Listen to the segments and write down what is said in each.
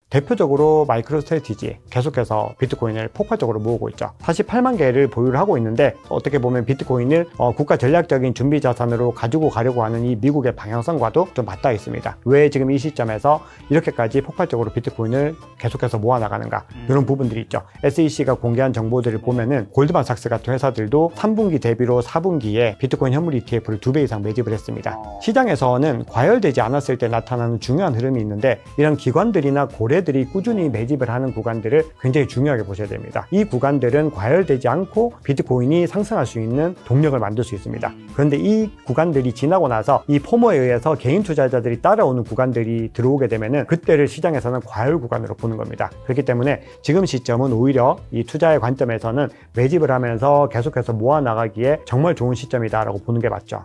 대표적으로 마이크로스트래티지 계속해서 비트코인을 폭발적으로 모으고 있죠. 48만 개를 보유를 하고 있는데 어떻게 보면 비트코인을 국가 전략적인 준비 자산으로 가지고 가려고 하는 이 미국의 방향성과도 좀 맞닿아 있습니다. 왜 지금 이 시점에서 이렇게까지 폭발적으로 비트코인을 계속해서 모아나가는가, 이런 부분들이 있죠. SEC가 공개한 정보들을 보면은 골드만삭스 같은 회사들도 3분기 대비로 4분기에 비트코인 현물 ETF를 2배 이상 매집을 했습니다. 시장에서는 과열되지 않았을 때 나타나는 중요한 흐름이 있는데, 이런 기관들이나 고래들이 꾸준히 매집을 하는 구간들을 굉장히 중요하게 보셔야 됩니다. 이 구간들은 과열되지 않고 비트코인이 상승할 수 있는 동력을 만들 수 있습니다. 그런데 이 구간들이 지나고 나서 이 포모에 의해서 개인 투자자들이 따라오는 구간들이 들어오게 되면은 그때를 시장에서는 과열 구간으로 보는 겁니다. 그렇기 때문에 지금 시점은 오히려 이 투자의 관점에서는 매집을 하면서 계속해서 모아나가기에 정말 좋은 시점이다라고 보는 게 맞죠.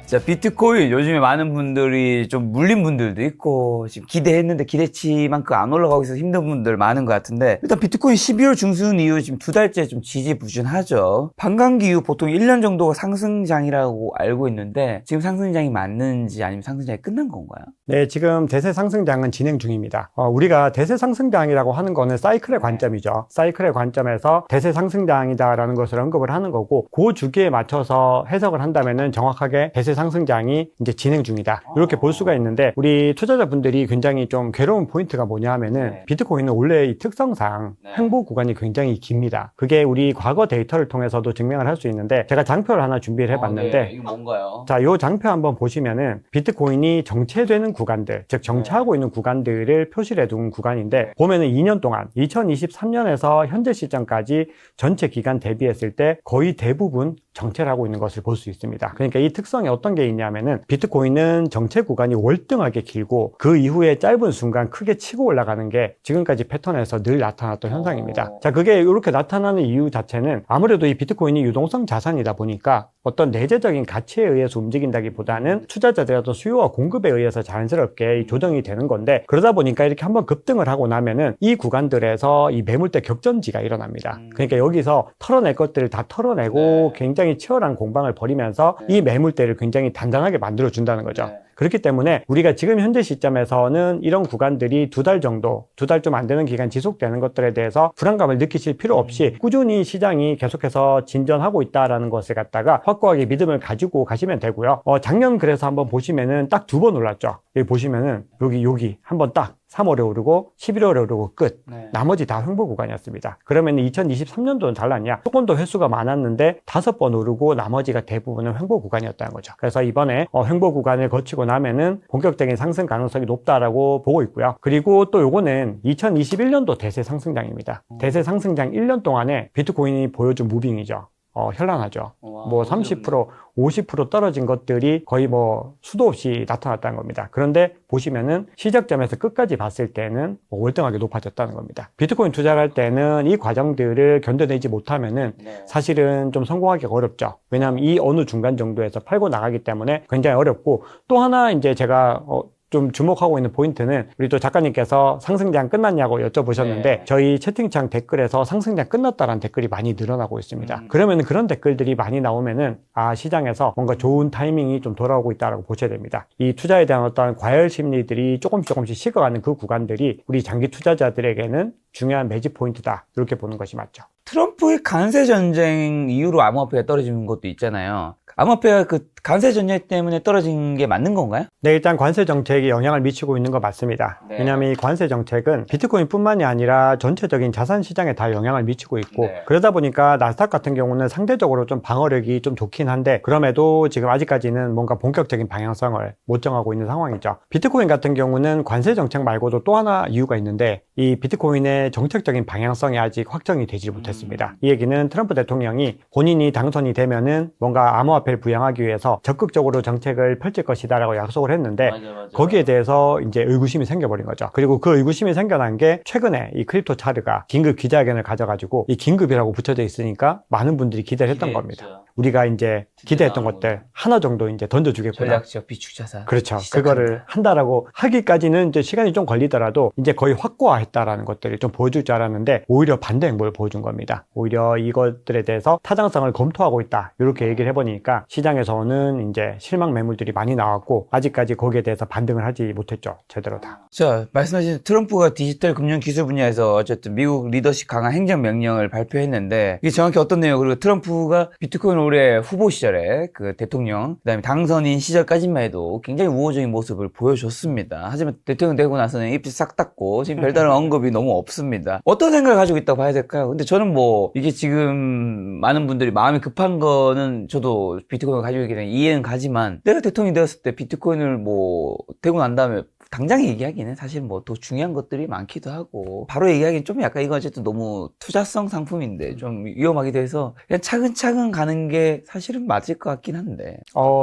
자, 비트코인 요즘에 많은 분들이 좀 물린 분들도 있고, 지금 기대했는데 기대치만큼 안 올라가고 있어서 힘든 분들 많은 것 같은데, 일단 비트코인 12월 중순 이후 지금 2달째 좀 지지부진하죠. 반감기 이후 보통 1년 정도가 상승장이라고 알고 있는데, 지금 상승장이 맞는지 아니면 상승장이 끝난 건가요? 네, 지금 대세 상승장은 진행 중입니다. 우리가 대세 상승장이라고 하는 거는 사이클의 관점이죠. 사이클의 관점에서 대세 상승장이다라는 것을 언급을 하는 거고, 그 주기에 맞춰서 해석을 한다면은 정확하게 대세 상승장이 이제 진행 중이다, 이렇게 볼 수가 있는데, 우리 투자자분들이 굉장히 좀 괴로운 포인트가 뭐냐 하면은 비트코인은 원래 이 특성상 횡보 구간이 굉장히 깁니다. 그게 우리 과거 데이터를 통해서도 증명을 할 수 있는데, 제가 장표를 하나 준비를 해봤는데, 이거 뭔가요? 자, 요 장표 한번 보시면은 비트코인이 정체되는 구간들, 즉 정체하고 있는 구간들을 표시를 해둔 구간인데, 보면은 2년 동안 2023년에서 현재 시점까지 전체 기간 대비했을 때 거의 대부분 정체를 하고 있는 것을 볼 수 있습니다. 그러니까 이 특성이 어떤 게 있냐면은, 비트코인은 정체 구간이 월등하게 길고 그 이후에 짧은 순간 크게 치고 올라가는 게 지금까지 패턴에서 늘 나타났던 현상입니다. 자, 그게 이렇게 나타나는 이유 자체는 아무래도 이 비트코인이 유동성 자산이다 보니까 어떤 내재적인 가치에 의해서 움직인다기보다는 투자자들의 어떤 수요와 공급에 의해서 자연스럽게 조정이 되는 건데, 그러다 보니까 이렇게 한번 급등을 하고 나면은 이 구간들에서 이 매물대 격전지가 일어납니다. 그러니까 여기서 털어낼 것들을 다 털어내고 굉장히 치열한 공방을 벌이면서 이 매물대를 굉장히 단단하게 만들어 준다는 거죠. 그렇기 때문에 우리가 지금 현재 시점에서는 이런 구간들이 2달 정도, 2달 좀 안 되는 기간 지속되는 것들에 대해서 불안감을 느끼실 필요 없이 꾸준히 시장이 계속해서 진전하고 있다라는 것을 갖다가 확고하게 믿음을 가지고 가시면 되고요. 작년 그래서 한번 보시면은 딱 2번 올랐죠. 여기 보시면은 여기 한번 딱 3월에 오르고 11월에 오르고 끝. 나머지 다 횡보 구간이었습니다. 그러면 2023년도는 달랐냐? 조금 더 횟수가 많았는데 5번 오르고 나머지가 대부분은 횡보 구간이었다는 거죠. 그래서 이번에 횡보 구간을 거치고 나면은 본격적인 상승 가능성이 높다라고 보고 있고요. 그리고 또 요거는 2021년도 대세 상승장입니다. 대세 상승장 1년 동안에 비트코인이 보여준 무빙이죠. 현란하죠. 뭐 30%, 50% 떨어진 것들이 거의 뭐 수도 없이 나타났다는 겁니다. 그런데 보시면은 시작점에서 끝까지 봤을 때는 월등하게 높아졌다는 겁니다. 비트코인 투자를 할 때는 이 과정들을 견뎌내지 못하면은 사실은 좀 성공하기가 어렵죠. 왜냐하면 이 어느 중간 정도에서 팔고 나가기 때문에 굉장히 어렵고, 또 하나 이제 제가 좀 주목하고 있는 포인트는, 우리 또 작가님께서 상승장 끝났냐고 여쭤보셨는데 저희 채팅창 댓글에서 상승장 끝났다라는 댓글이 많이 늘어나고 있습니다. 그러면 그런 댓글들이 많이 나오면은 시장에서 뭔가 좋은 타이밍이 좀 돌아오고 있다고 보셔야 됩니다. 이 투자에 대한 어떤 과열 심리들이 조금씩 식어가는 그 구간들이 우리 장기 투자자들에게는 중요한 매집 포인트다, 이렇게 보는 것이 맞죠. 트럼프의 관세 전쟁 이후로 암호화폐가 떨어지는 것도 있잖아요. 암호화폐가 그 관세 전쟁 때문에 떨어진 게 맞는 건가요? 네, 일단 관세 정책이 영향을 미치고 있는 거 맞습니다. 왜냐하면 이 관세 정책은 비트코인뿐만이 아니라 전체적인 자산 시장에 다 영향을 미치고 있고, 그러다 보니까 나스닥 같은 경우는 상대적으로 좀 방어력이 좀 좋긴 한데, 그럼에도 지금 아직까지는 뭔가 본격적인 방향성을 못 정하고 있는 상황이죠. 비트코인 같은 경우는 관세 정책 말고도 또 하나 이유가 있는데, 이 비트코인의 정책적인 방향성이 아직 확정이 되지 못했습니다. 이 얘기는 트럼프 대통령이 본인이 당선이 되면은 뭔가 암호화폐를 부양하기 위해서 적극적으로 정책을 펼칠 것이다라고 약속을 했는데, 거기에 대해서 이제 의구심이 생겨버린 거죠. 그리고 그 의구심이 생겨난 게 최근에 이 크립토 차르가 긴급 기자회견을 가져가지고, 이 긴급이라고 붙여져 있으니까 많은 분들이 기대를 했던 겁니다. 우리가 이제 기대했던 것들 하나 정도 이제 던져주겠구나. 전략적 비축자산. 그렇죠. 그거를 한다라고 하기까지는 이제 시간이 좀 걸리더라도 이제 거의 확고화했던 맞다라는 것들을 좀 보여줄 줄 알았는데 오히려 반대 행보를 보여준 겁니다. 오히려 이것들에 대해서 타당성을 검토하고 있다 이렇게 얘기를 해보니까 시장에서는 이제 실망 매물들이 많이 나왔고 아직까지 거기에 대해서 반등을 하지 못했죠. 제대로 다. 자, 말씀하신 트럼프가 디지털 금융 기술 분야에서 어쨌든 미국 리더십 강화 행정 명령을 발표했는데 이게 정확히 어떤 내용, 그리고 트럼프가 비트코인 올해 후보 시절에 그 대통령 그다음에 당선인 시절까지만 해도 굉장히 우호적인 모습을 보여줬습니다. 하지만 대통령 되고 나서는 입지 싹 닫고 지금 별다른 언급이 너무 없습니다. 어떤 생각을 가지고 있다고 봐야 될까요? 근데 저는 뭐 이게 지금 많은 분들이 마음이 급한 거는 저도 비트코인을 가지고 있기 때문에 이해는 가지만 내가 대통령이 되었을 때 비트코인을 뭐 되고 난 다음에 당장 얘기하기는 사실 뭐 더 중요한 것들이 많기도 하고 바로 얘기하기는 좀 약간 이건 어쨌든 너무 투자성 상품인데 좀 위험하기도 해서 그냥 차근차근 가는 게 사실은 맞을 것 같긴 한데.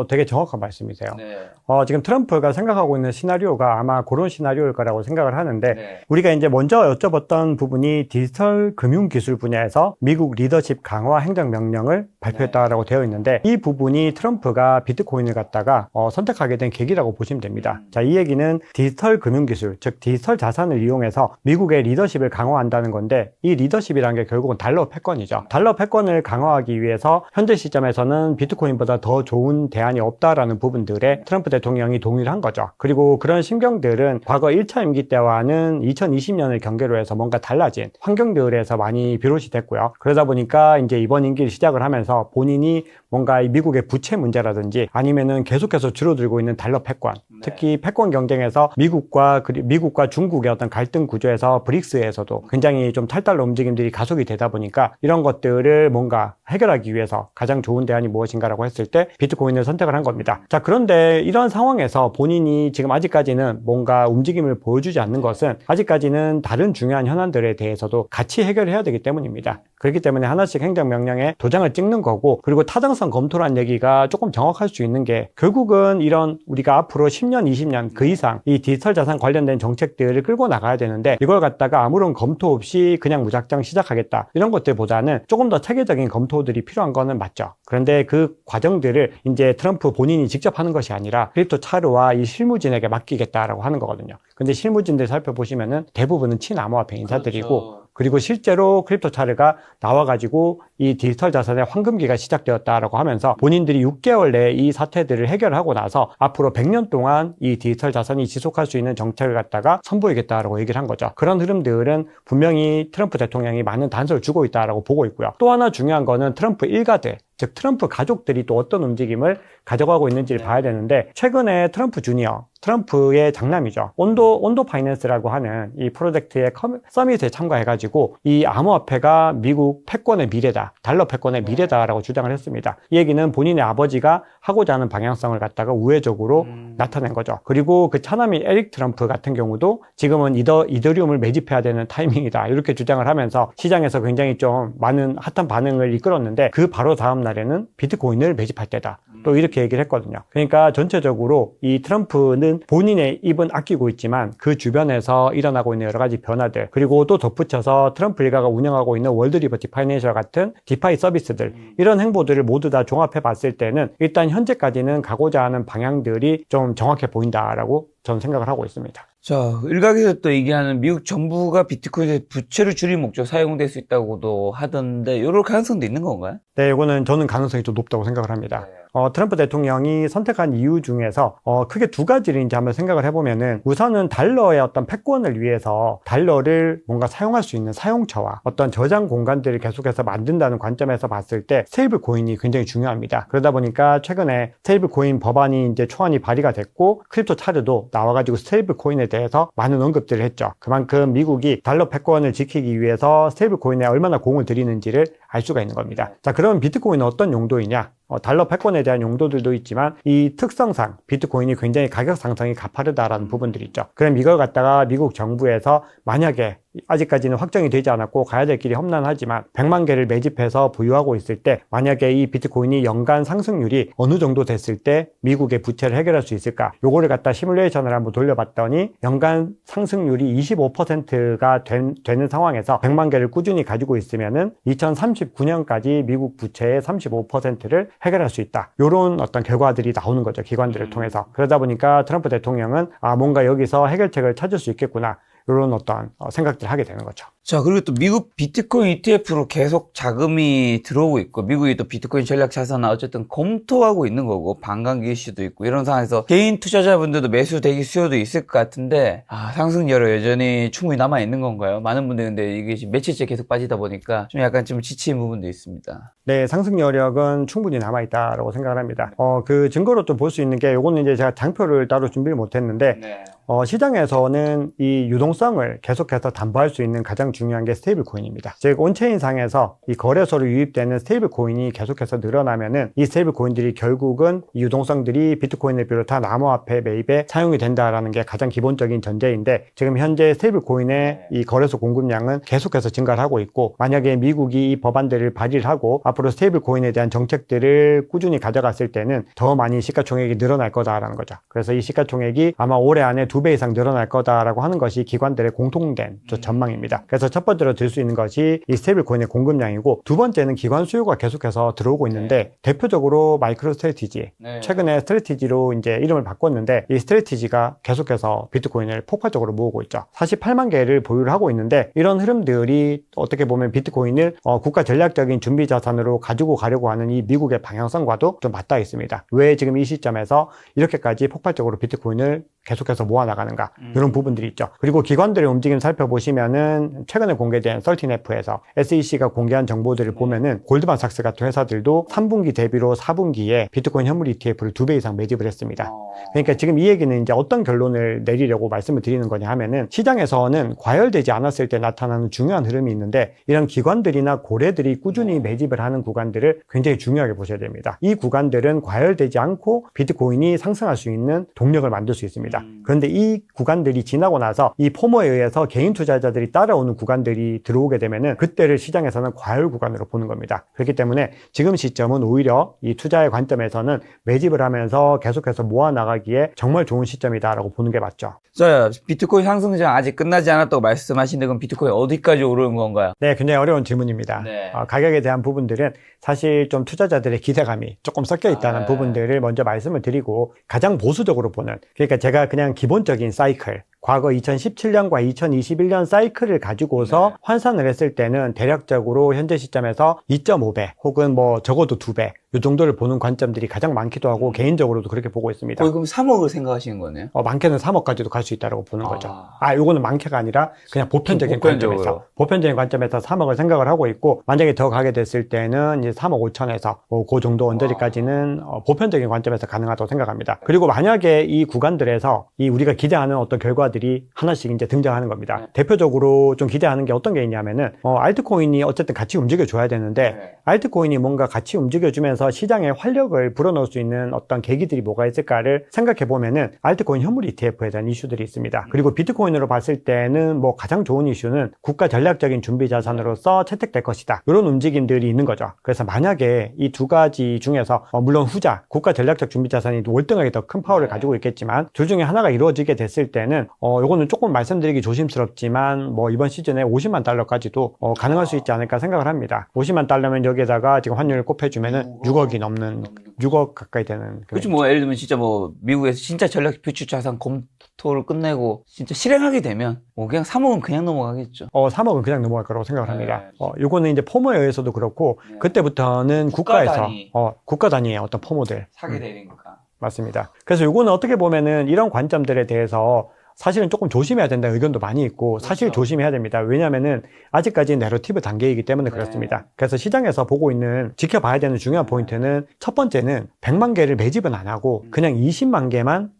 되게 정확한 말씀이세요. 네. 지금 트럼프가 생각하고 있는 시나리오가 아마 그런 시나리오일 거라고 생각을 하는데 네. 우리가 이제 먼저 여쭤봤던 부분이 디지털 금융기술 분야에서 미국 리더십 강화 행정명령을 발표했다라고 되어 있는데 이 부분이 트럼프가 비트코인을 갖다가 선택하게 된 계기라고 보시면 됩니다. 자, 이 얘기는 디지털 금융기술, 즉 디지털 자산을 이용해서 미국의 리더십을 강화한다는 건데 이 리더십이라는 게 결국은 달러 패권이죠. 달러 패권을 강화하기 위해서 현재 시점에서는 비트코인보다 더 좋은 대안이 없다라는 부분들에 트럼프 대통령이 동의를 한 거죠. 그리고 그런 심경들은 과거 1차 임기 때와는 2020년을 경계로 해서 뭔가 달라진 환경들에서 많이 비롯이 됐고요. 그러다 보니까 이제 이번 임기를 시작을 하면서 본인이 뭔가 미국의 부채 문제라든지 아니면은 계속해서 줄어들고 있는 달러 패권, 특히 패권 경쟁에서 미국과 중국의 어떤 갈등 구조에서 브릭스에서도 굉장히 좀 탈달러 움직임들이 가속이 되다 보니까 이런 것들을 뭔가 해결하기 위해서 가장 좋은 대안이 무엇인가라고 했을 때 비트코인을 선택을 한 겁니다. 자, 그런데 이런 상황에서 본인이 지금 아직까지는 뭔가 움직임을 보여주지 않는 것은 아직까지는 다른 중요한 현안들에 대해서도 같이 해결해야 되기 때문입니다. 그렇기 때문에 하나씩 행정명령에 도장을 찍는 거고, 그리고 타당성 검토란 얘기가 조금 정확할 수 있는 게 결국은 이런 우리가 앞으로 10년, 20년 그 이상 이 디지털 자산 관련된 정책들을 끌고 나가야 되는데 이걸 갖다가 아무런 검토 없이 그냥 무작정 시작하겠다 이런 것들보다는 조금 더 체계적인 검토들이 필요한 거는 맞죠. 그런데 그 과정들을 이제 트럼프 본인이 직접 하는 것이 아니라 크립토 차르와 이 실무진에게 맡기겠다라고 하는 거거든요. 근데 실무진들 살펴보시면은 대부분은 친암호화폐 인사들이고 그렇죠. 그리고 실제로 크립토 차르가 나와가지고 이 디지털 자산의 황금기가 시작되었다라고 하면서 본인들이 6개월 내에 이 사태들을 해결하고 나서 앞으로 100년 동안 이 디지털 자산이 지속할 수 있는 정책을 갖다가 선보이겠다라고 얘기를 한 거죠. 그런 흐름들은 분명히 트럼프 대통령이 많은 단서를 주고 있다라고 보고 있고요. 또 하나 중요한 거는 트럼프 일가들, 즉 트럼프 가족들이 또 어떤 움직임을 가져가고 있는지를 봐야 되는데 최근에 트럼프 주니어, 트럼프의 장남이죠. 온도 파이낸스라고 하는 이 프로젝트의 서밋에 참가해가지고 이 암호화폐가 미국 패권의 미래다, 달러 패권의 미래다라고 주장을 했습니다. 이 얘기는 본인의 아버지가 하고자 하는 방향성을 갖다가 우회적으로 나타낸 거죠. 그리고 그 차남이 에릭 트럼프 같은 경우도 지금은 이더리움을 매집해야 되는 타이밍이다 이렇게 주장을 하면서 시장에서 굉장히 좀 많은 핫한 반응을 이끌었는데 그 바로 다음 날에는 비트코인을 매집할 때다 또 이렇게 얘기를 했거든요. 그러니까 전체적으로 이 트럼프는 본인의 입은 아끼고 있지만 그 주변에서 일어나고 있는 여러 가지 변화들, 그리고 또 덧붙여서 트럼프 일가가 운영하고 있는 월드 리버티 파이낸셜 같은 디파이 서비스들, 이런 행보들을 모두 다 종합해 봤을 때는 일단 현재까지는 가고자 하는 방향들이 좀 정확해 보인다라고 저는 생각을 하고 있습니다. 자, 일각에서 또 얘기하는 미국 정부가 비트코인에 부채를 줄일 목적 사용될 수 있다고도 하던데 이럴 가능성도 있는 건가요? 네, 이거는 저는 가능성이 좀 높다고 생각을 합니다. 트럼프 대통령이 선택한 이유 중에서 크게 두 가지를 이제 한번 생각을 해보면은 우선은 달러의 어떤 패권을 위해서 달러를 뭔가 사용할 수 있는 사용처와 어떤 저장 공간들을 계속해서 만든다는 관점에서 봤을 때 스테이블 코인이 굉장히 중요합니다. 그러다 보니까 최근에 스테이블 코인 법안이 이제 초안이 발의가 됐고 크립토 차르도 나와가지고 스테이블 코인에 대해서 많은 언급들을 했죠. 그만큼 미국이 달러 패권을 지키기 위해서 스테이블 코인에 얼마나 공을 들이는지를 알 수가 있는 겁니다. 자, 그럼 비트코인은 어떤 용도이냐? 달러 패권에 대한 용도들도 있지만 이 특성상 비트코인이 굉장히 가격 상승이 가파르다라는 부분들이 있죠. 그럼 이걸 갖다가 미국 정부에서 만약에 아직까지는 확정이 되지 않았고 가야 될 길이 험난하지만 100만 개를 매집해서 보유하고 있을 때 만약에 이 비트코인이 연간 상승률이 어느 정도 됐을 때 미국의 부채를 해결할 수 있을까? 요거를 갖다 시뮬레이션을 한번 돌려봤더니 연간 상승률이 25%가 되는 상황에서 100만 개를 꾸준히 가지고 있으면은 2039년까지 미국 부채의 35%를 해결할 수 있다. 요런 어떤 결과들이 나오는 거죠. 기관들을 통해서. 그러다 보니까 트럼프 대통령은 뭔가 여기서 해결책을 찾을 수 있겠구나 이런 어떤 생각들을 하게 되는 거죠. 자, 그리고 또 미국 비트코인 ETF로 계속 자금이 들어오고 있고, 미국이 또 비트코인 전략 자산을 어쨌든 검토하고 있는 거고, 반감기 이슈도 있고, 이런 상황에서 개인 투자자분들도 매수 대기 수요도 있을 것 같은데, 상승열은 여전히 충분히 남아있는 건가요? 많은 분들이 근데 이게 지금 며칠째 계속 빠지다 보니까 좀 약간 좀 지친 부분도 있습니다. 네, 상승 여력은 충분히 남아있다라고 생각을 합니다. 그 증거로 또 볼 수 있는 게, 요거는 이제 제가 장표를 따로 준비를 못했는데, 네. 시장에서는 이 유동성을 계속해서 담보할 수 있는 가장 중요한 게 스테이블 코인입니다. 즉, 온체인 상에서 이 거래소로 유입되는 스테이블 코인이 계속해서 늘어나면은 이 스테이블 코인들이 결국은 이 유동성들이 비트코인을 비롯한 암호화폐 매입에 사용이 된다라는 게 가장 기본적인 전제인데, 지금 현재 스테이블 코인의 이 거래소 공급량은 계속해서 증가를 하고 있고, 만약에 미국이 이 법안들을 발의를 하고 앞으로 스테이블 코인에 대한 정책들을 꾸준히 가져갔을 때는 더 많이 시가총액이 늘어날 거다라는 거죠. 그래서 이 시가총액이 아마 올해 안에 2배 이상 늘어날 거다라고 하는 것이 기관들의 공통된 전망입니다. 그래서 첫 번째로 들 수 있는 것이 이 스테이블 코인의 공급량이고, 두 번째는 기관 수요가 계속해서 들어오고 있는데, 대표적으로 마이크로 스트래티지, 최근에 스트래티지로 이제 이름을 바꿨는데, 이 스트래티지가 계속해서 비트코인을 폭발적으로 모으고 있죠. 48만 개를 보유를 하고 있는데, 이런 흐름들이 어떻게 보면 비트코인을 국가 전략적인 준비 자산으로 가지고 가려고 하는 이 미국의 방향성과도 좀 맞닿아 있습니다. 왜 지금 이 시점에서 이렇게까지 폭발적으로 비트코인을 계속해서 모아나가는가, 이런 부분들이 있죠. 그리고 기관들의 움직임 살펴보시면은 최근에 공개된 13F에서 SEC가 공개한 정보들을 보면은 골드만삭스 같은 회사들도 3분기 대비로 4분기에 비트코인 현물 ETF를 2배 이상 매집을 했습니다. 그러니까 지금 이 얘기는 이제 어떤 결론을 내리려고 말씀을 드리는 거냐 하면은, 시장에서는 과열되지 않았을 때 나타나는 중요한 흐름이 있는데, 이런 기관들이나 고래들이 꾸준히 매집을 하는 구간들을 굉장히 중요하게 보셔야 됩니다. 이 구간들은 과열되지 않고 비트코인이 상승할 수 있는 동력을 만들 수 있습니다. 그런데 이 구간들이 지나고 나서 이 포모에 의해서 개인 투자자들이 따라오는 구간들이 들어오게 되면은, 그때를 시장에서는 과열 구간으로 보는 겁니다. 그렇기 때문에 지금 시점은 오히려 이 투자의 관점에서는 매집을 하면서 계속해서 모아나가기에 정말 좋은 시점이다라고 보는 게 맞죠. 자, 비트코인 상승장 아직 끝나지 않았다고 말씀하시는데, 그럼 비트코인 어디까지 오르는 건가요? 네, 굉장히 어려운 질문입니다. 네. 가격에 대한 부분들은 사실 좀 투자자들의 기대감이 조금 섞여 있다는 부분들을 먼저 말씀을 드리고, 가장 보수적으로 보는, 그러니까 제가 그냥 기본적인 사이클, 과거 2017년과 2021년 사이클을 가지고서 환산을 했을 때는 대략적으로 현재 시점에서 2.5배 혹은 뭐 적어도 2배 이 정도를 보는 관점들이 가장 많기도 하고, 개인적으로도 그렇게 보고 있습니다. 거의 그럼 3억을 생각하시는 거네요? 많게는 3억까지도 갈 수 있다고 보는 거죠. 요거는 많게가 아니라 그냥 보편적인 관점에서 3억을 생각을 하고 있고, 만약에 더 가게 됐을 때는 이제 3억 5천에서 그 정도 언저리까지는 보편적인 관점에서 가능하다고 생각합니다. 그리고 만약에 이 구간들에서 이 우리가 기대하는 어떤 결과들이 하나씩 이제 등장하는 겁니다. 대표적으로 좀 기대하는 게 어떤 게 있냐면은, 알트코인이 어쨌든 같이 움직여줘야 되는데, 알트코인이 뭔가 같이 움직여주면서 시장에 활력을 불어넣을 수 있는 어떤 계기들이 뭐가 있을까를 생각해 보면은, 알트코인 현물 ETF에 대한 이슈들이 있습니다. 그리고 비트코인으로 봤을 때는 뭐 가장 좋은 이슈는 국가 전략적인 준비 자산으로서 채택될 것이다, 이런 움직임들이 있는 거죠. 그래서 만약에 이 두 가지 중에서 물론 후자, 국가 전략적 준비 자산이 월등하게 더 큰 파워를 가지고 있겠지만, 둘 중에 하나가 이루어지게 됐을 때는 요거는 조금 말씀드리기 조심스럽지만 뭐 이번 시즌에 50만 달러까지도 가능할 수 있지 않을까 생각을 합니다. 50만 달러면 여기에다가 지금 환율을 곱해주면은 6억이 넘는, 6억 가까이 되는. 그렇죠. 뭐 예를 들면 진짜 뭐 미국에서 진짜 전략 비축 자산 검토를 끝내고 진짜 실행하게 되면 뭐 그냥 3억은 그냥 넘어가겠죠. 3억은 그냥 넘어갈 거라고 생각을 합니다. 요거는 이제 포모에 의해서도 그렇고, 그때부터는 국가에서 국가 단위의 어떤 포모들 사게 되니까. 맞습니다. 그래서 요거는 어떻게 보면은 이런 관점들에 대해서 사실은 조금 조심해야 된다는 의견도 많이 있고, 사실 조심해야 됩니다. 왜냐면은 아직까지 내러티브 단계이기 때문에 그렇습니다. 그래서 시장에서 보고 있는, 지켜봐야 되는 중요한 포인트는, 첫 번째는 100만 개를 매집은 안 하고 그냥 20만 개만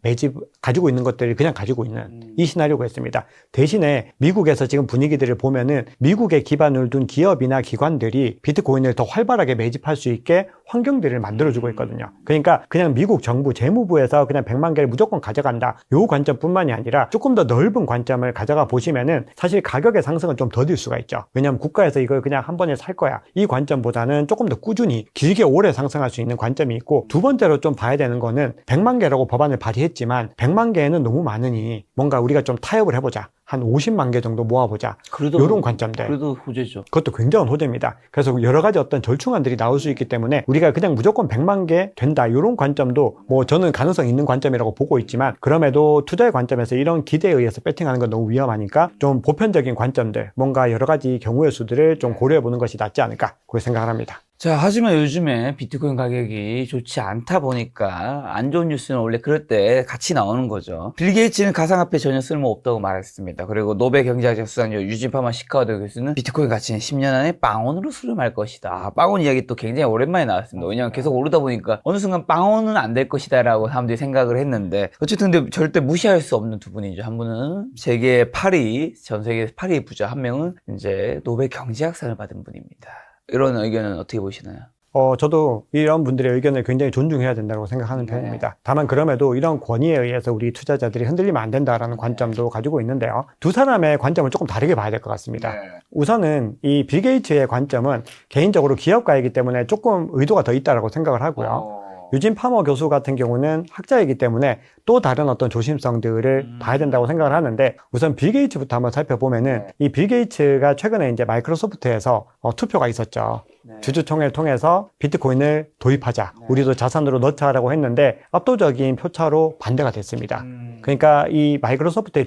가지고 있는 것들을 그냥 가지고 있는 이 시나리오가 있습니다. 대신에 미국에서 지금 분위기들을 보면은 미국에 기반을 둔 기업이나 기관들이 비트코인을 더 활발하게 매집할 수 있게 환경들을 만들어주고 있거든요. 그러니까 그냥 미국 정부 재무부에서 그냥 100만 개를 무조건 가져간다, 요 관점뿐만이 아니라 조금 더 넓은 관점을 가져가 보시면은 사실 가격의 상승은 좀 더딜 수가 있죠. 왜냐하면 국가에서 이걸 그냥 한 번에 살 거야, 이 관점보다는 조금 더 꾸준히 길게 오래 상승할 수 있는 관점이 있고, 두 번째로 좀 봐야 되는 거는 100만 개라고 법안을 발의했지만 100만 개는 너무 많으니 뭔가 우리가 좀 타협을 해보자, 한 50만 개 정도 모아보자. 그래도 이런 관점들. 그래도 호재죠. 그것도 굉장한 호재입니다. 그래서 여러 가지 어떤 절충안들이 나올 수 있기 때문에 우리가 그냥 무조건 100만 개 된다. 이런 관점도 뭐 저는 가능성 있는 관점이라고 보고 있지만 그럼에도 투자의 관점에서 이런 기대에 의해서 배팅하는 건 너무 위험하니까 좀 보편적인 관점들, 뭔가 여러 가지 경우의 수들을 좀 고려해 보는 것이 낫지 않을까 그렇게 생각을 합니다. 자, 하지만 요즘에 비트코인 가격이 좋지 않다 보니까 안 좋은 뉴스는 원래 그럴 때 같이 나오는 거죠. 빌 게이츠는 가상화폐 전혀 쓸모없다고 말했습니다. 그리고 노벨 경제학자 수상자 유진 파마 시카고 교수는 비트코인 가치는 10년 안에 빵원으로 수렴할 것이다. 빵원 이야기 또 굉장히 오랜만에 나왔습니다. 왜냐하면 계속 오르다 보니까 어느 순간 빵원은 안 될 것이다 라고 사람들이 생각을 했는데 어쨌든 근데 절대 무시할 수 없는 두 분이죠. 한 분은 세계 8위, 전 세계 8위 부자, 한 명은 이제 노벨 경제학상을 받은 분입니다. 이런 의견은 어떻게 보시나요? 저도 이런 분들의 의견을 굉장히 존중해야 된다고 생각하는 편입니다. 다만 그럼에도 이런 권위에 의해서 우리 투자자들이 흔들리면 안 된다라는 관점도 가지고 있는데요. 두 사람의 관점을 조금 다르게 봐야 될 것 같습니다. 우선은 이 빌 게이츠의 관점은 개인적으로 기업가이기 때문에 조금 의도가 더 있다고 생각을 하고요. 유진 파머 교수 같은 경우는 학자이기 때문에 또 다른 어떤 조심성들을 봐야 된다고 생각을 하는데 우선 빌 게이츠부터 한번 살펴보면은 이 빌 게이츠가 최근에 이제 마이크로소프트에서 투표가 있었죠. 주주총회를 통해서 비트코인을 도입하자, 우리도 자산으로 넣자라고 했는데 압도적인 표차로 반대가 됐습니다. 그러니까 이 마이크로소프트의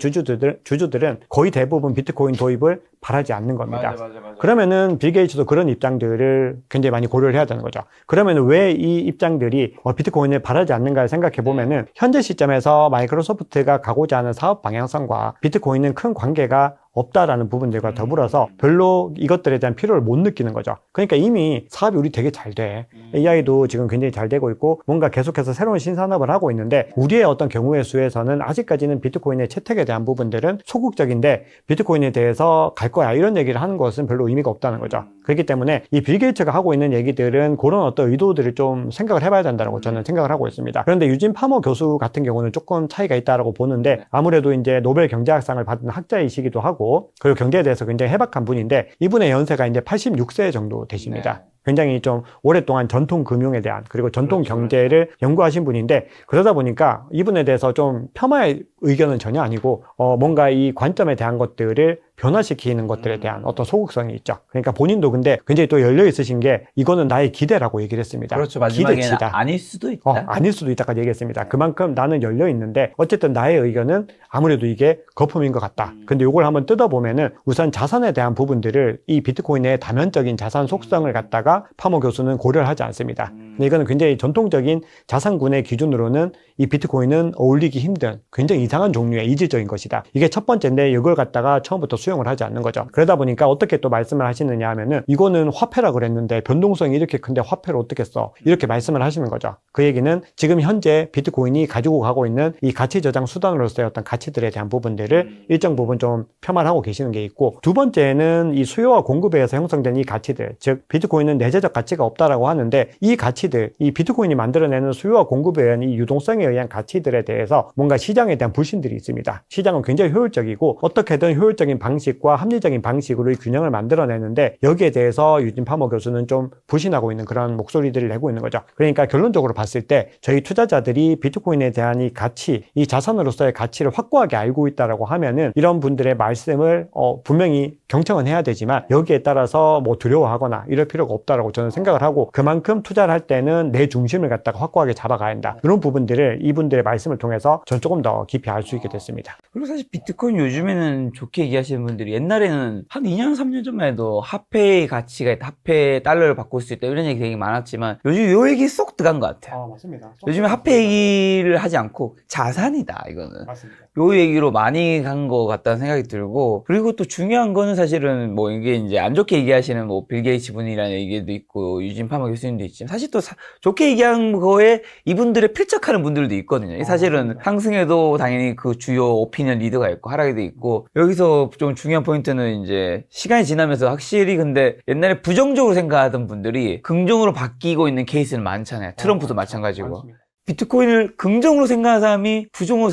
주주들은 거의 대부분 비트코인 도입을 바라지 않는 겁니다. 맞아. 그러면은 빌 게이츠도 그런 입장들을 굉장히 많이 고려를 해야 되는 거죠. 그러면 왜 이 입장들이 비트코인을 바라지 않는가를 생각해 보면은 현재 시점에서 마이크로소프트가 가고자 하는 사업 방향성과 비트코인은 큰 관계가 없다라는 부분들과 더불어서 별로 이것들에 대한 필요를 못 느끼는 거죠. 그러니까 이미 사업이 우리 되게 잘 돼. AI도 지금 굉장히 잘 되고 있고 뭔가 계속해서 새로운 신산업을 하고 있는데 우리의 어떤 경우의 수에서는 아직까지는 비트코인의 채택에 대한 부분들은 소극적인데 비트코인에 대해서 갈 거야 이런 얘기를 하는 것은 별로 의미가 없다는 거죠. 그렇기 때문에 이 빌 게이츠가 하고 있는 얘기들은 그런 어떤 의도들을 좀 생각을 해봐야 된다고 저는 생각을 하고 있습니다. 그런데 유진 파머 교수 같은 경우는 조금 차이가 있다고 보는데 아무래도 이제 노벨 경제학상을 받은 학자이시기도 하고 그리고 경제에 대해서 굉장히 해박한 분인데 이분의 연세가 이제 86세 정도 되십니다. 굉장히 좀 오랫동안 전통 금융에 대한 그리고 전통 경제를 연구하신 분인데 그러다 보니까 이분에 대해서 좀 폄하의 의견은 전혀 아니고 뭔가 이 관점에 대한 것들을 변화시키는 것들에 대한 어떤 소극성이 있죠. 그러니까 본인도 근데 굉장히 또 열려 있으신 게 이거는 나의 기대라고 얘기를 했습니다. 그렇죠. 마지막에는 기대치다. 아닐 수도 있다. 아닐 수도 있다까지 얘기했습니다. 그만큼 나는 열려 있는데 어쨌든 나의 의견은 아무래도 이게 거품인 것 같다. 근데 이걸 한번 뜯어보면은 우선 자산에 대한 부분들을 이 비트코인의 다면적인 자산 속성을 갖다가 파머 교수는 고려를 하지 않습니다. 근데 이거는 굉장히 전통적인 자산군의 기준으로는 이 비트코인은 어울리기 힘든 굉장히 이상한 종류의 이질적인 것이다. 이게 첫 번째인데 이걸 갖다가 처음부터 수용을 하지 않는 거죠. 그러다 보니까 어떻게 또 말씀을 하시느냐 하면은 이거는 화폐라 그랬는데 변동성이 이렇게 큰데 화폐를 어떻게 써? 이렇게 말씀을 하시는 거죠. 그 얘기는 지금 현재 비트코인이 가지고 가고 있는 이 가치 저장 수단으로서의 어떤 가치들에 대한 부분들을 일정 부분 좀 폄하하고 계시는 게 있고 두 번째는 이 수요와 공급에 의해서 형성된 이 가치들 즉 비트코인은 내재적 가치가 없다라고 하는데 이 가치들 이 비트코인이 만들어내는 수요와 공급에 의한 이 유동성에 의한 가치들에 대해서 뭔가 시장에 대한 불신들이 있습니다. 시장은 굉장히 효율적이고 어떻게든 효율적인 방식과 합리적인 방식으로 이 균형을 만들어내는데 여기에 대해서 유진 파머 교수는 좀 불신하고 있는 그런 목소리들을 내고 있는 거죠. 그러니까 결론적으로 봤을 때 저희 투자자들이 비트코인에 대한 이 가치, 이 자산으로서의 가치를 확고하게 알고 있다라고 하면은 이런 분들의 말씀을 분명히 경청은 해야 되지만 여기에 따라서 뭐 두려워하거나 이럴 필요가 없다라고 저는 생각을 하고 그만큼 투자를 할 때는 내 중심을 갖다가 확고하게 잡아가야 한다. 이런 부분들을 이분들의 말씀을 통해서 전 조금 더 깊이 알 수 있게 됐습니다. 그리고 사실 비트코인 요즘에는 좋게 얘기하시는 분들이 옛날에는 한 2년, 3년 전만 해도 화폐의 가치가 있다, 화폐 달러를 바꿀 수 있다 이런 얘기 되게 많았지만 요즘 요 얘기 쏙 들어간 것 같아요. 맞습니다. 요즘에 화폐 얘기를 하지 않고 자산이다 이거는. 맞습니다. 요 얘기로 많이 간 것 같다는 생각이 들고 그리고 또 중요한 거는 사실은 뭐 이게 이제 안 좋게 얘기하시는 뭐 빌 게이츠 분이라는 얘기도 있고 유진 파머 교수님도 있지만 사실 또 좋게 얘기한 거에 이분들의 필적하는 분들도 있거든요. 사실은 상승에도 당연히 그 주요 오피니언 리더가 있고 하락에도 있고 여기서 좀 중요한 포인트는 이제 시간이 지나면서 확실히 근데 옛날에 부정적으로 생각하던 분들이 긍정으로 바뀌고 있는 케이스는 많잖아요. 트럼프도 마찬가지고. 비트코인을 긍정으로 생각하는 사람이 부정으로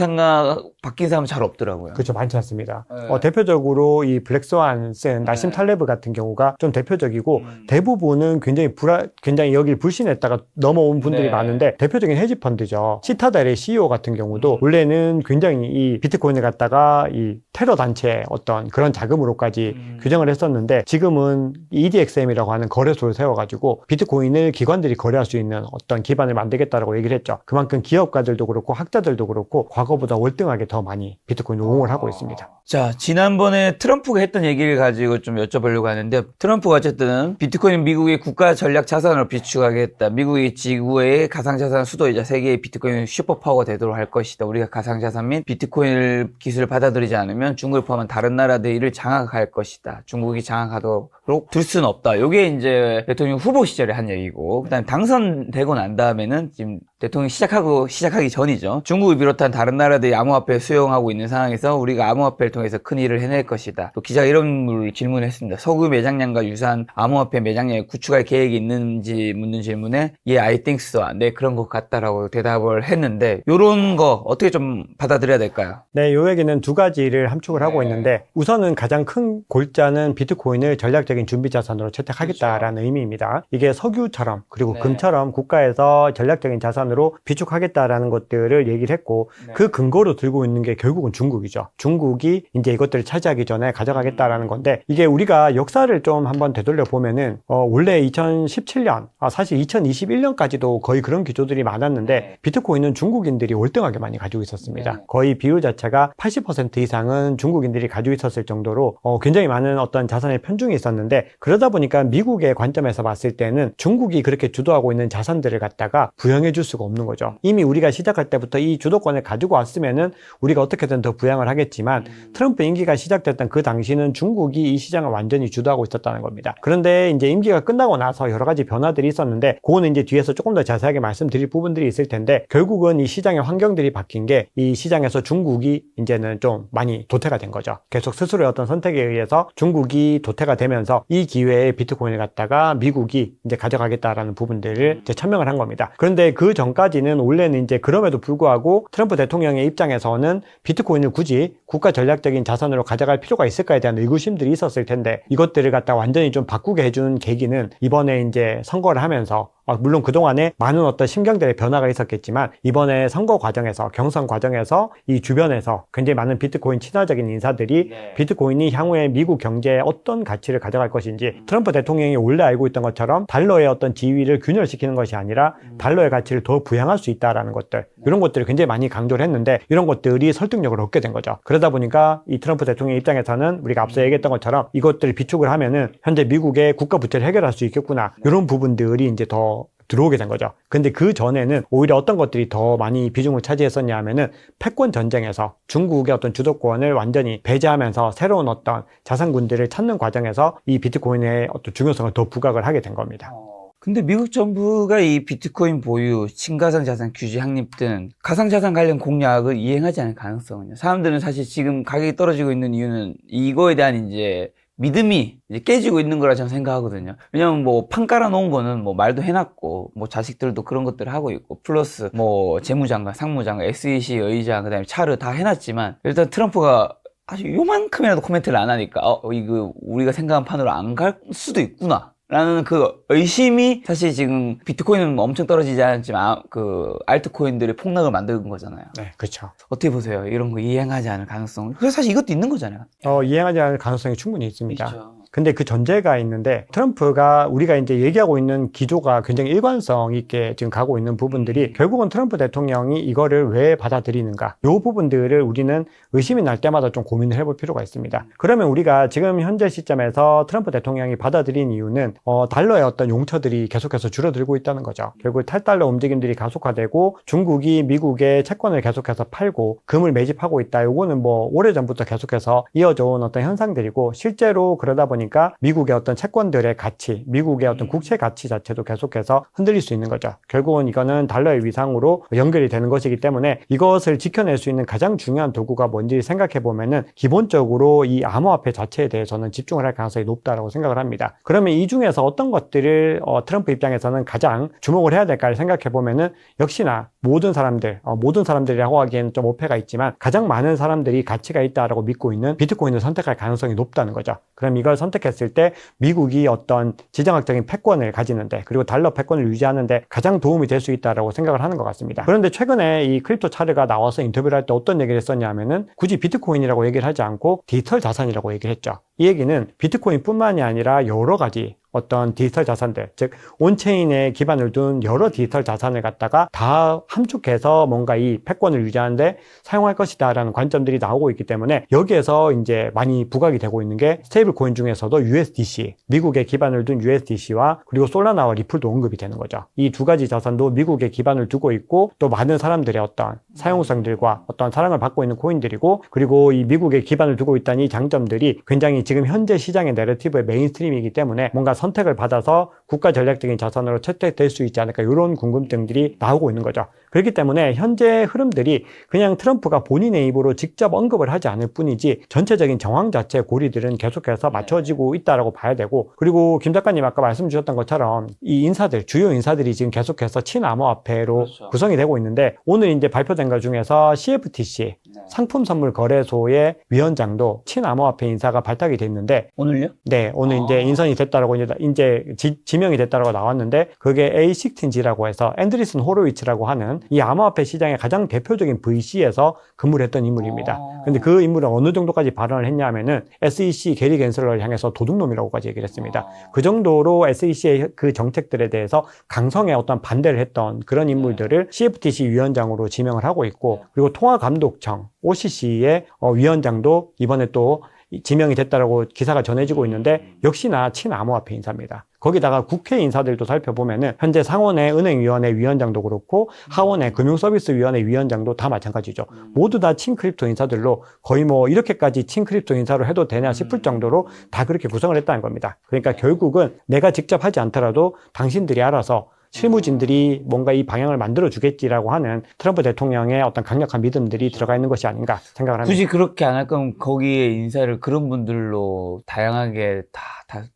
바뀐 사람은 잘 없더라고요. 그렇죠. 많지 않습니다. 네. 대표적으로 이 블랙스완 쓴 나심 네. 탈레브 같은 경우가 좀 대표적이고 대부분은 굉장히 여길 불신했다가 넘어온 분들이 네. 많은데 대표적인 헤지 펀드죠. 시타델의 CEO 같은 경우도 원래는 굉장히 이 비트코인을 갖다가 이 테러 단체의 어떤 그런 자금으로까지 규정을 했었는데 지금은 EDXM이라고 하는 거래소를 세워가지고 비트코인을 기관들이 거래할 수 있는 어떤 기반을 만들겠다라고 얘기를 했죠. 그만큼 기업가들도 그렇고 학자들도 그렇고 과거보다 월등하게 더 많이 비트코인을 옹호를 하고 있습니다. 자, 지난번에 트럼프가 했던 얘기를 가지고 좀 여쭤보려고 하는데, 트럼프가 어쨌든 비트코인 미국의 국가 전략 자산으로 비축하겠다. 미국이 지구의 가상자산 수도이자 세계의 비트코인 슈퍼파워가 되도록 할 것이다. 우리가 가상자산 및 비트코인 기술을 받아들이지 않으면 중국을 포함한 다른 나라들을 장악할 것이다. 중국이 장악하도록 둘 수는 없다. 요게 이제 대통령 후보 시절에 한 얘기고, 그다음 당선되고 난 다음에는 지금 대통령이 시작하기 전이죠. 중국을 비롯한 다른 나라들이 암호화폐를 수용하고 있는 상황에서 우리가 암호화폐를 통해서 큰 일을 해낼 것이다. 또 기자가 이런 질문을 했습니다. 석유 매장량과 유사한 암호화폐 매장량을 구축할 계획이 있는지 묻는 질문에 I think so. 네, 그런 것 같다라고 대답을 했는데, 요런 거 어떻게 좀 받아들여야 될까요? 네, 요 얘기는 두 가지를 함축을 하고 있는데 우선은 가장 큰 골자는 비트코인을 전략적인 준비 자산으로 채택하겠다라는 의미입니다. 이게 석유처럼 그리고 금처럼 국가에서 전략적인 자산으로 비축하겠다라는 것들을 얘기를 했고 그 근거로 들고 있는 게 결국은 중국이죠. 중국이 이제 이것들을 차지하기 전에 가져가겠다라는 건데 이게 우리가 역사를 좀 한번 되돌려 보면은 원래 2017년 사실 2021년까지도 거의 그런 기조들이 많았는데 비트코인은 중국인들이 월등하게 많이 가지고 있었습니다. 거의 비율 자체가 80% 이상은 중국인들이 가지고 있었을 정도로 굉장히 많은 어떤 자산의 편중이 있었는데 그러다 보니까 미국의 관점에서 봤을 때는 중국이 그렇게 주도하고 있는 자산들을 갖다가 부양해 줄 수가 없는 거죠. 이미 우리가 시작할 때부터 이 주도권을 가지고 왔으면은 우리가 어떻게든 더 부양을 하겠지만 트럼프 임기가 시작됐던 그 당시는 중국이 이 시장을 완전히 주도하고 있었다는 겁니다. 그런데 이제 임기가 끝나고 나서 여러 가지 변화들이 있었는데 그거는 이제 뒤에서 조금 더 자세하게 말씀드릴 부분들이 있을 텐데 결국은 이 시장의 환경들이 바뀐 게 이 시장에서 중국이 이제는 좀 많이 도태가 된 거죠. 계속 스스로의 어떤 선택에 의해서 중국이 도태가 되면서 이 기회에 비트코인을 갖다가 미국이 이제 가져가겠다라는 부분들을 이제 천명을 한 겁니다. 그런데 그 전까지는 원래는 이제 그럼에도 불구하고 트럼프 대통령의 입장에서는 비트코인을 굳이 국가 전략적인 자산으로 가져갈 필요가 있을까에 대한 의구심들이 있었을 텐데 이것들을 갖다 완전히 좀 바꾸게 해준 계기는 이번에 이제 선거를 하면서 물론 그동안에 많은 어떤 심경들의 변화가 있었겠지만 이번에 선거 과정에서 경선 과정에서 이 주변에서 굉장히 많은 비트코인 친화적인 인사들이 비트코인이 향후에 미국 경제에 어떤 가치를 가져갈 것인지 트럼프 대통령이 원래 알고 있던 것처럼 달러의 어떤 지위를 균열시키는 것이 아니라 달러의 가치를 더 부양할 수 있다라는 것들 이런 것들을 굉장히 많이 강조를 했는데 이런 것들이 설득력을 얻게 된 거죠. 그러다 보니까 이 트럼프 대통령 입장에서는 우리가 앞서 얘기했던 것처럼 이것들을 비축을 하면은 현재 미국의 국가 부채를 해결할 수 있겠구나 이런 부분들이 이제 더 들어오게 된 거죠. 근데 그 전에는 오히려 어떤 것들이 더 많이 비중을 차지했었냐 하면은 패권 전쟁에서 중국의 어떤 주도권을 완전히 배제하면서 새로운 어떤 자산군들을 찾는 과정에서 이 비트코인의 어떤 중요성을 더 부각을 하게 된 겁니다. 근데 미국 정부가 이 비트코인 보유, 친가상 자산 규제 확립 등 가상자산 관련 공약을 이행하지 않을 가능성은요? 사람들은 사실 지금 가격이 떨어지고 있는 이유는 이거에 대한 이제 믿음이 이제 깨지고 있는 거라 저는 생각하거든요. 왜냐면 뭐 판 깔아놓은 거는 뭐 말도 해놨고 뭐 자식들도 그런 것들을 하고 있고 플러스 뭐 재무장관, 상무장관, SEC 의장 그다음에 차르 다 해놨지만 일단 트럼프가 아주 요만큼이라도 코멘트를 안 하니까 이거 우리가 생각한 판으로 안 갈 수도 있구나 라는 그 의심이 사실 지금 비트코인은 엄청 떨어지지 않았지만 그 알트코인들의 폭락을 만든 거잖아요. 네, 그렇죠. 어떻게 보세요? 이런 거 이행하지 않을 가능성. 그래서 사실 이것도 있는 거잖아요. 이행하지 않을 가능성이 충분히 있습니다. 그렇죠. 근데 그 전제가 있는데 트럼프가 우리가 이제 얘기하고 있는 기조가 굉장히 일관성 있게 지금 가고 있는 부분들이 결국은 트럼프 대통령이 이거를 왜 받아들이는가 이 부분들을 우리는 의심이 날 때마다 좀 고민을 해볼 필요가 있습니다. 그러면 우리가 지금 현재 시점에서 트럼프 대통령이 받아들인 이유는 달러의 어떤 용처들이 계속해서 줄어들고 있다는 거죠. 결국 탈달러 움직임들이 가속화되고 중국이 미국의 채권을 계속해서 팔고 금을 매집하고 있다. 요거는 뭐 오래전부터 계속해서 이어져 온 어떤 현상들이고 실제로 그러다 보니 보니까 미국의 어떤 채권들의 가치, 미국의 어떤 국채 가치 자체도 계속해서 흔들릴 수 있는 거죠. 결국은 이거는 달러의 위상으로 연결이 되는 것이기 때문에 이것을 지켜낼 수 있는 가장 중요한 도구가 뭔지 생각해 보면은 기본적으로 이 암호화폐 자체에 대해서는 집중을 할 가능성이 높다라고 생각을 합니다. 그러면 이 중에서 어떤 것들을 트럼프 입장에서는 가장 주목을 해야 될까를 생각해 보면은 역시나 모든 사람들이라고 하기에는 좀 오해가 있지만 가장 많은 사람들이 가치가 있다라고 믿고 있는 비트코인을 선택할 가능성이 높다는 거죠. 그럼 이걸 선택했을 때 미국이 어떤 지정학적인 패권을 가지는데 그리고 달러 패권을 유지하는데 가장 도움이 될 수 있다라고 생각을 하는 것 같습니다. 그런데 최근에 이 크립토 차르가 나와서 인터뷰를 할 때 어떤 얘기를 했었냐면은 굳이 비트코인이라고 얘기를 하지 않고 디지털 자산이라고 얘기를 했죠. 이 얘기는 비트코인뿐만이 아니라 여러 가지 어떤 디지털 자산들, 즉 온체인에 기반을 둔 여러 디지털 자산을 갖다가 다 함축해서 뭔가 이 패권을 유지하는데 사용할 것이다 라는 관점들이 나오고 있기 때문에 여기에서 이제 많이 부각이 되고 있는 게 스테이블 코인 중에서도 USDC, 미국에 기반을 둔 USDC와 그리고 솔라나와 리플도 언급이 되는 거죠. 이 두 가지 자산도 미국에 기반을 두고 있고 또 많은 사람들의 어떤 사용성들과 어떤 사랑을 받고 있는 코인들이고 그리고 이 미국에 기반을 두고 있다는 이 장점들이 굉장히 지금 현재 시장의 내러티브의 메인스트림이기 때문에 뭔가 선택을 받아서 국가 전략적인 자산으로 채택될 수 있지 않을까 이런 궁금증들이 나오고 있는 거죠. 그렇기 때문에 현재 흐름들이 그냥 트럼프가 본인의 입으로 직접 언급을 하지 않을 뿐이지 전체적인 정황 자체의 고리들은 계속해서 맞춰지고 있다라고 봐야 되고 그리고 김 작가님 아까 말씀 주셨던 것처럼 이 인사들, 주요 인사들이 지금 계속해서 친암호화폐로 그렇죠. 구성이 되고 있는데 오늘 이제 발표된 것 중에서 CFTC 상품선물거래소의 위원장도 친암호화폐 인사가 발탁이 됐는데 오늘요? 네, 오늘 이제 인선이 됐다라고 이제 지명이 됐다라고 나왔는데 그게 A16G라고 해서 앤드리슨 호로위츠라고 하는 이 암호화폐 시장의 가장 대표적인 VC에서 근무를 했던 인물입니다. 근데 그 인물은 어느 정도까지 발언을 했냐면은 SEC 게리 겐슬러를 향해서 도둑놈이라고까지 얘기를 했습니다. 그 정도로 SEC의 그 정책들에 대해서 강성의 어떤 반대를 했던 그런 인물들을 CFTC 위원장으로 지명을 하고 있고 그리고 통화감독청 OCC의 위원장도 이번에 또 지명이 됐다라고 기사가 전해지고 있는데 역시나 친암호화폐 인사입니다. 거기다가 국회 인사들도 살펴보면은 현재 상원의 은행위원회 위원장도 그렇고 하원의 금융서비스위원회 위원장도 다 마찬가지죠. 모두 다 친크립토 인사들로 거의 뭐 이렇게까지 친크립토 인사로 해도 되냐 싶을 정도로 다 그렇게 구성을 했다는 겁니다. 그러니까 결국은 내가 직접 하지 않더라도 당신들이 알아서 실무진들이 뭔가 이 방향을 만들어 주겠지라고 하는 트럼프 대통령의 어떤 강력한 믿음들이 들어가 있는 것이 아닌가 생각을 합니다. 굳이 그렇게 안 할 거면 거기에 인사를 그런 분들로 다양하게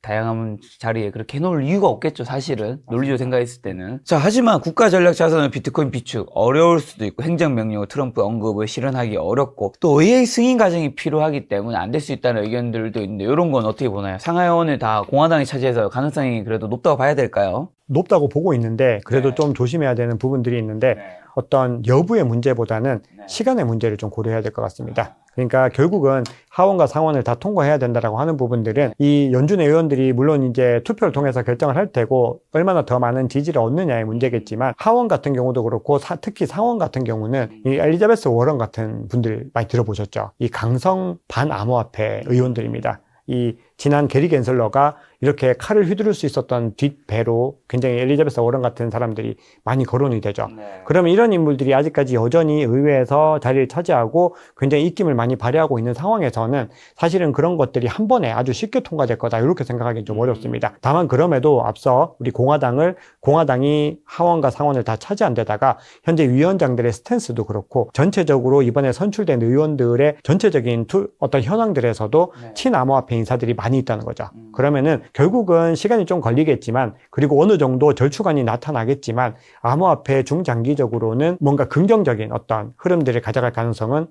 다양한 자리에 그렇게 해놓을 이유가 없겠죠, 사실은. 논리적으로 생각했을 때는. 자, 하지만 국가 전략 자산을 비트코인 비축 어려울 수도 있고 행정명령으로 트럼프 언급을 실현하기 어렵고 또 의회 승인 과정이 필요하기 때문에 안 될 수 있다는 의견들도 있는데 이런 건 어떻게 보나요? 상하원을 다 공화당이 차지해서 가능성이 그래도 높다고 봐야 될까요? 높다고 보고 있는데 그래도 좀 조심해야 되는 부분들이 있는데 어떤 여부의 문제보다는 시간의 문제를 좀 고려해야 될 것 같습니다. 그러니까 결국은 하원과 상원을 다 통과해야 된다라고 하는 부분들은 이 연준의 의원들이 물론 이제 투표를 통해서 결정을 할 테고 얼마나 더 많은 지지를 얻느냐의 문제겠지만 하원 같은 경우도 그렇고 특히 상원 같은 경우는 이 엘리자베스 워런 같은 분들 많이 들어보셨죠? 이 강성 반암호화폐 의원들입니다. 이 지난 게리 겐슬러가 이렇게 칼을 휘두를 수 있었던 뒷배로 굉장히 엘리자베스 워런 같은 사람들이 많이 거론이 되죠. 그러면 이런 인물들이 아직까지 여전히 의회에서 자리를 차지하고 굉장히 입김을 많이 발휘하고 있는 상황에서는 사실은 그런 것들이 한 번에 아주 쉽게 통과될 거다 이렇게 생각하기는 좀 어렵습니다. 다만 그럼에도 앞서 우리 공화당이 하원과 상원을 다 차지한 데다가 현재 위원장들의 스탠스도 그렇고 전체적으로 이번에 선출된 의원들의 전체적인 어떤 현황들에서도 친암호화폐 인사들이 많이 있다는 거죠. 그러면은 결국은 시간이 좀 걸리겠지만 그리고 어느 정도 절충안이 나타나겠지만 암호화폐 중장기적으로는 뭔가 긍정적인 어떤 흐름들을 가져갈 가능성은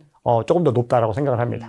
조금 더 높다라고 생각을 합니다.